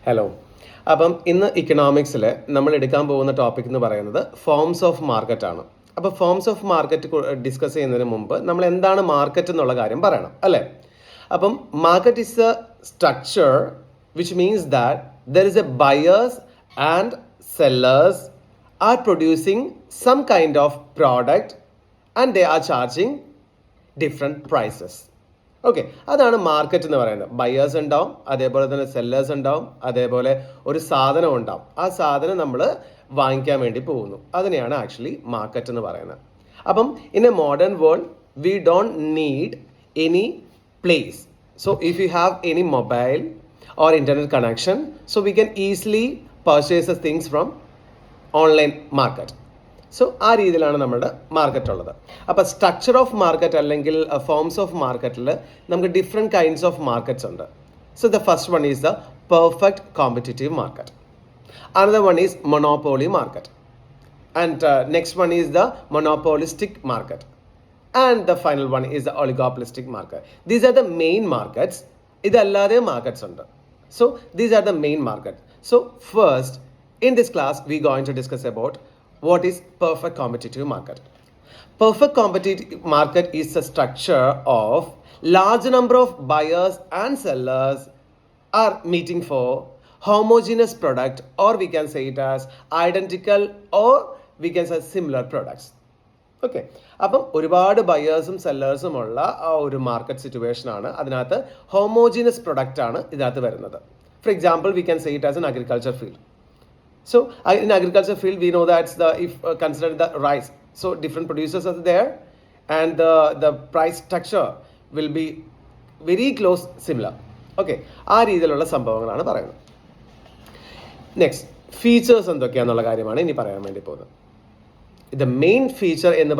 Hello. അപ്പം ഇന്ന് ഇക്കണോമിക്സിൽ നമ്മൾ എടുക്കാൻ പോകുന്ന ടോപ്പിക് എന്ന് പറയുന്നത് ഫോംസ് ഓഫ് മാർക്കറ്റ് ആണ്. അപ്പോൾ ഫോംസ് ഓഫ് മാർക്കറ്റ് ഡിസ്കസ് ചെയ്യുന്നതിന് മുമ്പ് നമ്മൾ എന്താണ് മാർക്കറ്റ് എന്നുള്ള കാര്യം പറയണം, അല്ലേ? അപ്പം market is a structure which means that there is a buyers and sellers are producing some kind of product and they are charging different prices. Okay, അതാണ് മാർക്കറ്റ് എന്ന് പറയുന്നത്. ബയേഴ്സ് ഉണ്ടാവും, അതേപോലെ തന്നെ സെല്ലേഴ്സ് ഉണ്ടാവും, അതേപോലെ ഒരു സാധനം ഉണ്ടാവും. ആ സാധനം നമ്മൾ വാങ്ങിക്കാൻ വേണ്ടി പോകുന്നു. അതിനെയാണ് ആക്ച്വലി മാർക്കറ്റ് എന്ന് പറയുന്നത്. അപ്പം in A modern world we don't need any place. So if you have any mobile or internet connection, so we can easily purchase things from online market. So ആ രീതിയിലാണ് നമ്മുടെ മാർക്കറ്റ് ഉള്ളത്. അപ്പോൾ structure of market അല്ലെങ്കിൽ forms of മാർക്കറ്റിൽ നമുക്ക് different kinds of markets ഉണ്ട്. So the first one is the perfect competitive market. Another one is monopoly market. And next one is the monopolistic market. And the final one is the oligopolistic market. These are the main markets. ഇതല്ലാതെ markets ഉണ്ട്. So these are the main market. So first in this class we are going to discuss about what is perfect competitive market. Perfect competitive market is a structure of large number of buyers and sellers are meeting for homogeneous product, or we can say it as identical, or we can say similar products. Okay, അപ്പം ഒരുപാട് ബയേഴ്സും സെല്ലേഴ്സും ഉള്ള ആ ഒരു market situation ആണ്. അതിനകത്ത് homogeneous product ആണ് ഇതിനകത്ത് വരുന്നത്. For example we can say it as an agriculture field. So in agriculture field we know that if consider the rice, so different producers are there and the price structure will be very close similar. Okay, ആ രീതിയിലുള്ള സംഭവങ്ങളാണ് പറയുന്നത്. Next features എന്തൊക്കെയാണെന്നുള്ള കാര്യമാണ് ഇനി പറയാൻ വേണ്ടി പോകുന്നത്. The main feature എന്ന്